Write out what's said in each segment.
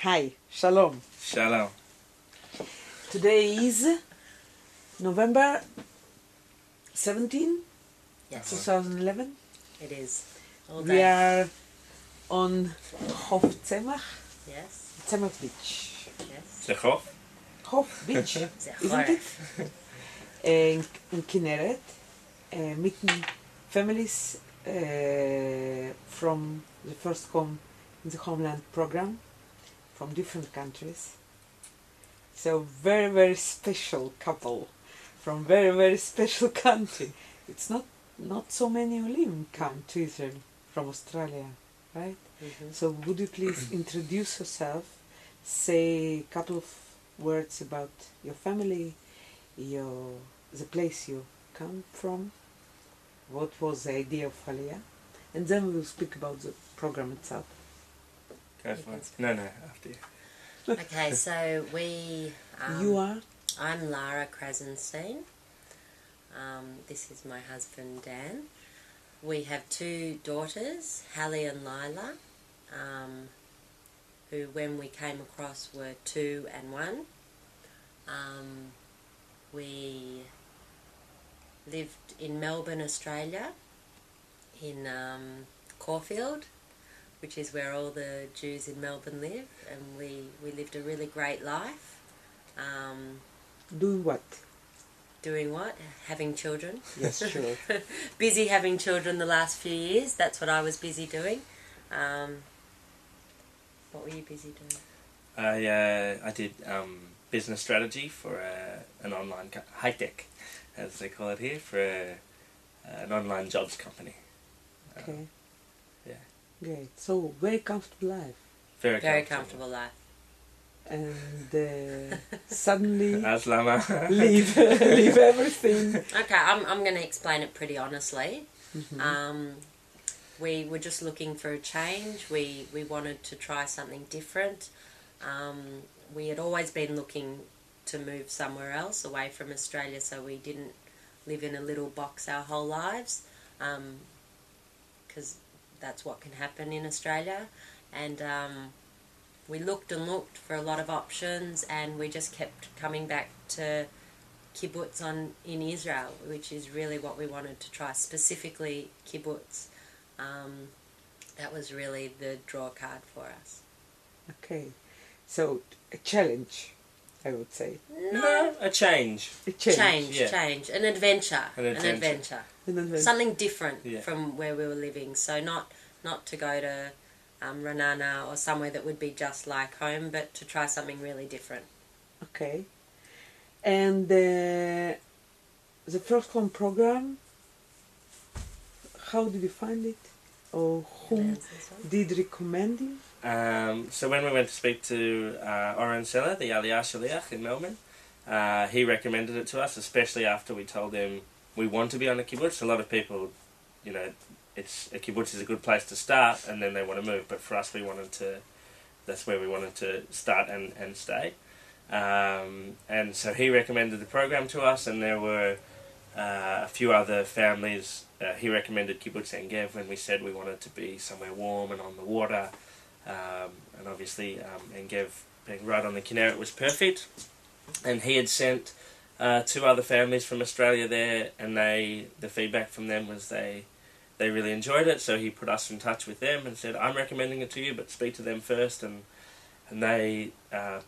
Hi, Shalom. Shalom. Today is November 17, Yes, 2011. it is. All We day. are on Hof Tzemach, Yes, Tzemach Beach. yes. Zechov. Hof Beach, Ze isn't it? choref. In Kinneret, meeting families from the First Home in the Homeland program from different countries. So very, very special couple from very, very special country. It's not so many Olim come to Israel from Australia, right? Mhm. So would you please introduce yourself, say a couple of words about your family, the place you come from, what was the idea of Aliyah, and then we will speak about the program itself. Go for it. No, after you. Okay, so we. You are? I'm Lara Krasnostein. This is my husband Dan. We have two daughters, Hallie and Lila, who, when we came across, were 2 and 1. We lived in Melbourne, Australia, in Caulfield, which is where all the Jews in Melbourne live, and we lived a really great life. Doing what? Doing what? Having children. Yes, sure. Busy having children the last few years. That's what I was busy doing. What were you busy doing? I did business strategy for an online high tech, as they call it here, for an online jobs company. Okay. Yeah. Great. So very comfortable life. Very comfortable life. And suddenly Aslama. leave everything. Okay, I'm going to explain it pretty honestly. Mm-hmm. We were just looking for a change. We wanted to try something different. We had always been looking to move somewhere else away from Australia, so we didn't live in a little box our whole lives, because that's what can happen in Australia. And we looked and looked for a lot of options, and we just kept coming back to kibbutz in Israel, which is really what we wanted to try, specifically kibbutz. That was really the draw card for us. Okay. So a challenge, I would say. No, a change. A change. Change. An adventure. An adventure. An adventure. Something different Yeah. from where we were living. So not to go to Renana or somewhere that would be just like home, but to try something really different. Okay. And the first home program, how did you find it? Or whom did recommend you? So when we went to speak to Oren Seller, the Aliyah Shaliach in Melbourne, he recommended it to us, especially after we told him we want to be on a kibbutz. A lot of people, a kibbutz is a good place to start, and then they want to move. But for us, that's where we wanted to start and stay. And so he recommended the program to us, and there were a few other families. He recommended Kibbutz En Gev when we said we wanted to be somewhere warm and on the water. And obviously En Gev being right on the Kinneret was perfect. And he had sent 2 other families from Australia there, and the feedback from them was they really enjoyed it, so he put us in touch with them and said, I'm recommending it to you, but speak to them first, and they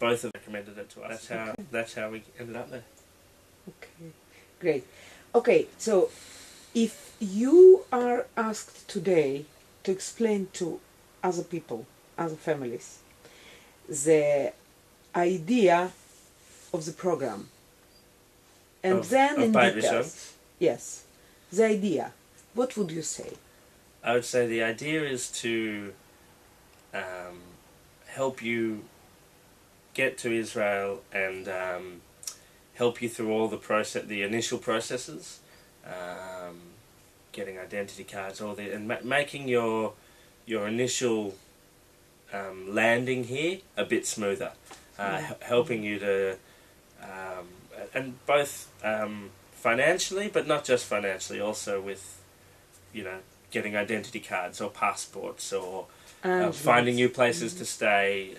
both have recommended it to us. That's how we ended up there. Okay, great. Okay, so if you are asked today to explain to other people, other families, the idea of the program, and then in details, yes, the idea, what would you say? I would say the idea is to help you get to Israel and help you through all the initial processes, getting identity cards, and making your initial landing here a bit smoother, helping you to, and both financially, but not just financially, also with, getting identity cards or passports or finding new places to stay,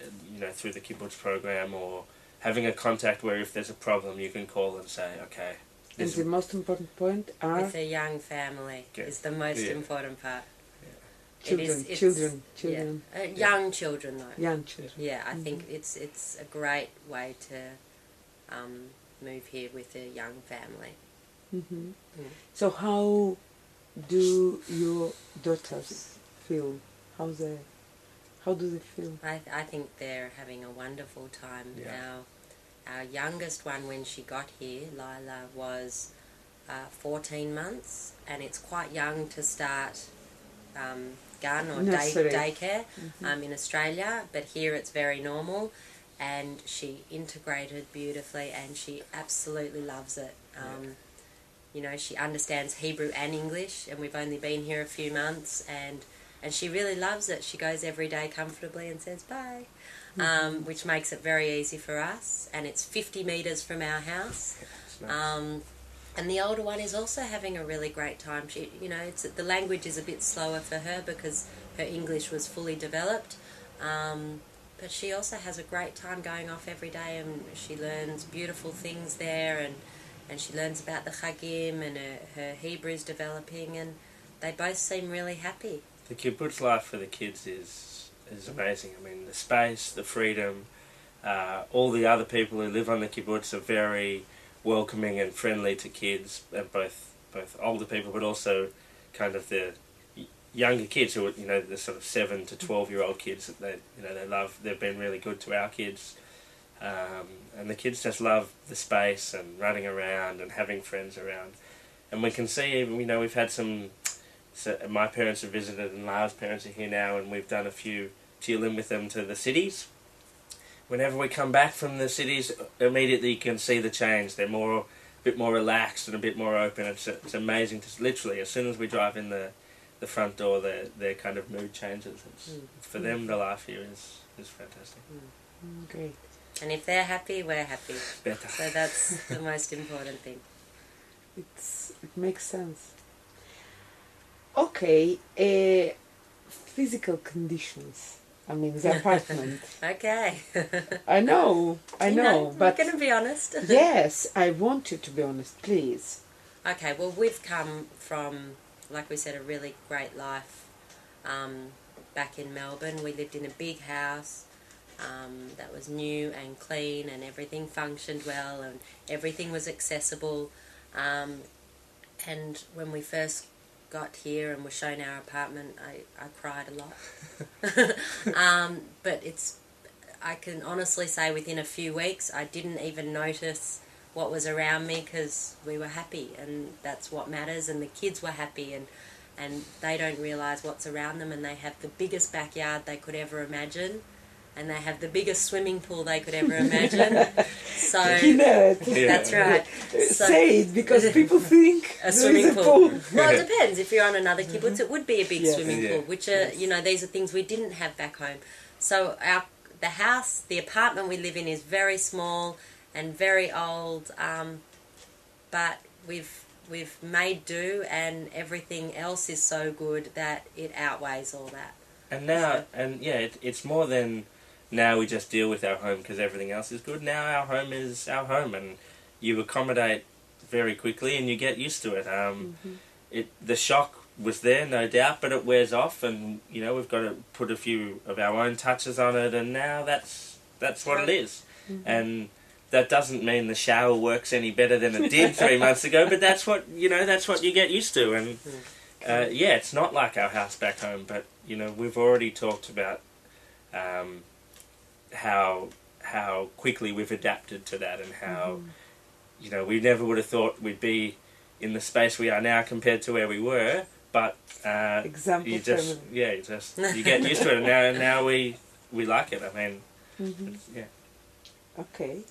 through the kibbutz program, or having a contact where if there's a problem you can call and say, okay. And the most important point are... With a young family is the most important part. Children. Yeah. Young children, though. Young children. Yeah, I think it's a great way to move here with a young family. So how do your daughters feel? How do they feel? I think they're having a wonderful time now. Our youngest one, when she got here, Lila, was 14 months, and it's quite young to start gun or daycare in Australia, but here it's very normal, and she integrated beautifully, and she absolutely loves it. She understands Hebrew and English, and we've only been here a few months, and she really loves it. She goes every day comfortably and says bye, which makes it very easy for us, and it's 50 metres from our house. Nice. And the older one is also having a really great time. She, the language is a bit slower for her because her English was fully developed, but she also has a great time going off every day, and she learns beautiful things there, and she learns about the Chagim, and her Hebrew is developing, and they both seem really happy. The kibbutz life for the kids is amazing. I mean, the space, the freedom, all the other people who live on the kibbutz are very welcoming and friendly to kids, and both older people, but also kind of the younger kids who are, the sort of 7 to 12-year-old kids that they love. They've been really good to our kids, and the kids just love the space and running around and having friends around. And we can see, even we've had some. So my parents have visited, and Lara's parents are here now, and we've done a few tilim with them to the cities. Whenever we come back from the cities, immediately you can see the change. They're a bit more relaxed and a bit more open. It's amazing to literally, as soon as we drive in the front door, their kind of mood changes. For them, the life here is fantastic. Great. And if they're happy, we're happy. Better. So that's the most important thing. It makes sense. Okay, physical conditions. I mean, the apartment. Okay. I know, but... We're going to be honest. Yes, I want you to be honest, please. Okay, well, we've come from, like we said, a really great life back in Melbourne. We lived in a big house that was new and clean, and everything functioned well, and everything was accessible. And when we first got here and were shown our apartment, I cried a lot. But I can honestly say within a few weeks I didn't even notice what was around me, because we were happy, and that's what matters, and the kids were happy, and they don't realise what's around them, and they have the biggest backyard they could ever imagine, and they have the biggest swimming pool they could ever imagine. So that's right. So, say it, because people think a swimming pool. Well, it depends. If you're on another kibbutz, it would be a big swimming pool, which are these are things we didn't have back home. So the apartment we live in is very small and very old, but we've made do, and everything else is so good that it outweighs all that. And now, it's more than now we just deal with our home because everything else is good. Now our home is our home, and you accommodate very quickly, and you get used to it. The shock was there, no doubt, but it wears off, and we've got to put a few of our own touches on it, and now that's what it is. And that doesn't mean the shower works any better than it did 3 months ago, but that's what you get used to. And it's not like our house back home, but we've already talked about how quickly we've adapted to that, and how we never would have thought we'd be in the space we are now compared to where we were. But you get used to it, and now we like it. I mean, Okay.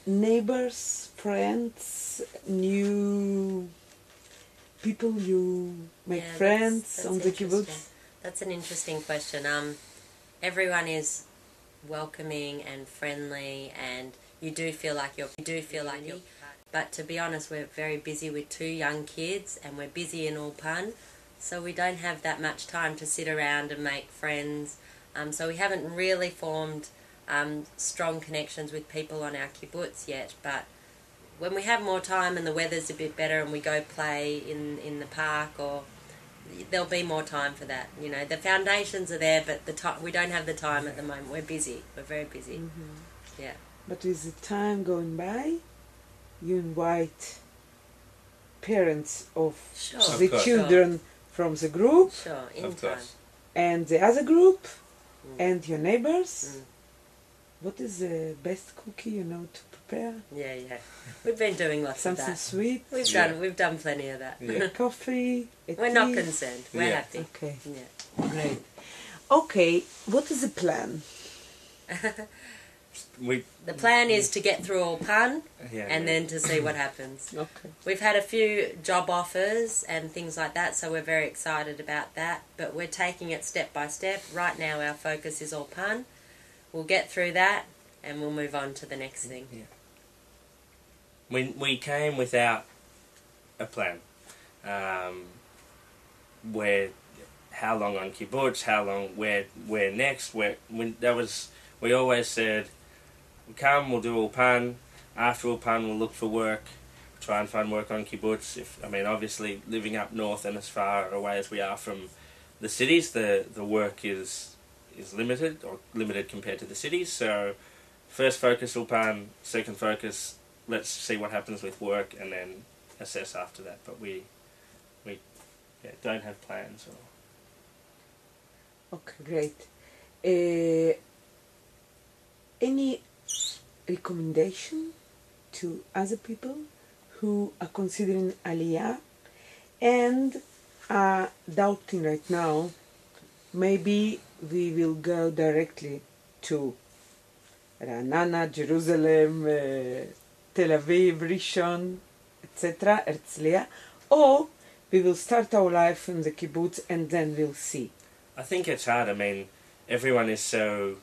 Neighbors, friends, new people you make friends that's on the kibbutz? That's an interesting question. Everyone is welcoming and friendly, and you do feel like you're. But to be honest, we're very busy with 2 young kids, and we're busy in Ulpan, so we don't have that much time to sit around and make friends. So we haven't really formed strong connections with people on our kibbutz yet, but when we have more time and the weather's a bit better and we go play in the park, or there'll be more time for that. You know, the foundations are there, but we don't have the time at the moment. We're busy. We're very busy. Mm-hmm. Yeah. But with the time going by, you invite parents of Sure. Of the course. children from the group Sure. In Of time. course. and the other group Mm. and your neighbors. Mm. What is the best cookie you know to prepare? Yeah, yeah. We've been doing lots of Something that. sweet? We've done plenty of that. Yeah. Coffee? A We're not tea? concerned. We're Yeah. happy. Okay, Yeah. great. Okay, what is the plan? We The plan is to get through all PUN yeah. and then to see what happens. Okay. We've had a few job offers and things like that, so we're very excited about that. But we're taking it step by step. Right now our focus is all PUN. We'll get through that and we'll move on to the next thing. We came without a plan. Where, how long on kibbutz? How long? Where next? We always said, we come, we'll do Ulpan. After Ulpan, we'll look for work. Try and find work on kibbutz. Obviously, living up north and as far away as we are from the cities, the work is limited, or limited compared to the cities. So, first focus Ulpan. Second focus, let's see what happens with work, and then assess after that. But we don't have plans. Okay, great. Any recommendation to other people who are considering Aliyah and are doubting right now? Maybe we will go directly to Ra'anana, Jerusalem, Tel Aviv, Rishon, etc., Herzliya, or we will start our life in the kibbutz and then we'll see. I think it's hard. Everyone is so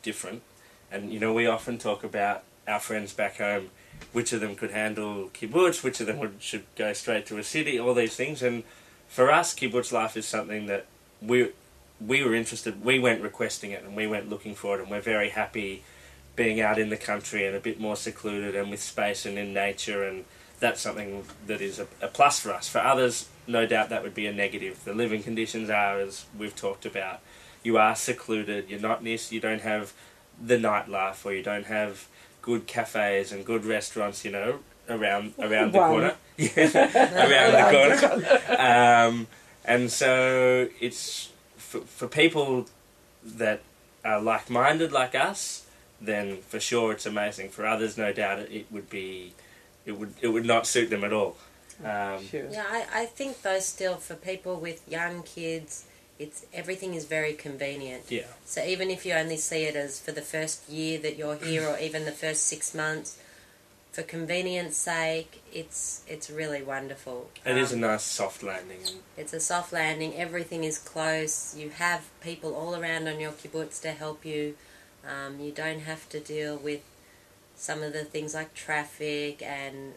different. And, we often talk about our friends back home, which of them could handle kibbutz, which of them should go straight to a city, all these things. And for us, kibbutz life is something that we were interested, we went requesting it and we went looking for it, and we're very happy being out in the country and a bit more secluded and with space and in nature, and that's something that is a plus for us. For others, no doubt that would be a negative. The living conditions are, as we've talked about, you are secluded, you don't have the nightlife, or you don't have good cafes and good restaurants, around the corner. Around the corner. And so it's for people that are like-minded like us, then for sure it's amazing. For others, no doubt it would not suit them at all. Sure. Yeah, I think though still for people with young kids, everything is very convenient. Yeah. So even if you only see it as for the first year that you're here, or even the first 6 months, for convenience sake, it's really wonderful. It is a nice soft landing. It's a soft landing. Everything is close. You have people all around on your kibbutz to help you. You don't have to deal with some of the things like traffic and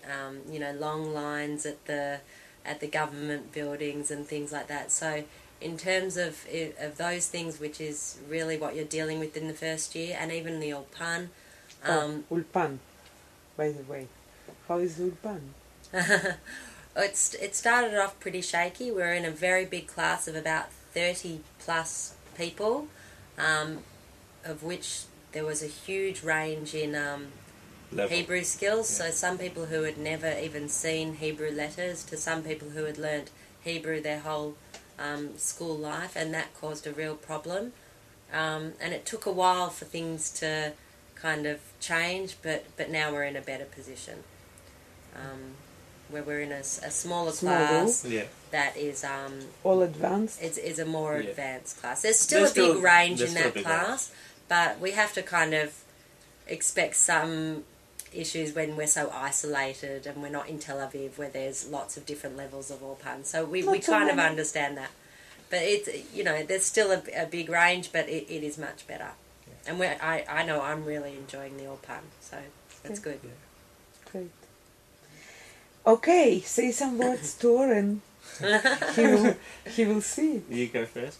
long lines at the government buildings and things like that. So in terms of those things, which is really what you're dealing with in the first year, and even the Ulpan. Ulpan, by the way. How is Ulpan? It started off pretty shaky. We were in a very big class of about 30 plus people, of which there was a huge range in Hebrew skills. Yeah. So some people who had never even seen Hebrew letters to some people who had learnt Hebrew their whole school life, and that caused a real problem. And it took a while for things to kind of change, but now we're in a better position. Where we're in a smaller class that is all advanced. It's a more advanced class. There's still a big range in that class, but we have to kind of expect some issues when we're so isolated and we're not in Tel Aviv where there's lots of different levels of Ulpan. So we kind of understand that. But it's, there's still a big range, but it is much better. Yeah. And I know I'm really enjoying the Ulpan, so that's good. Yeah. Great. Okay, say some words to Oren. he will see. You go first.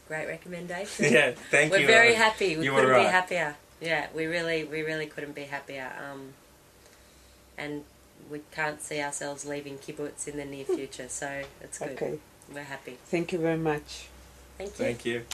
Great recommendation. Yeah, thank you. We're very happy. We you couldn't were right. be happier. Yeah, we really couldn't be happier. And we can't see ourselves leaving kibbutz in the near future, so it's good. Okay. We're happy. Thank you very much. Thank you. Thank you.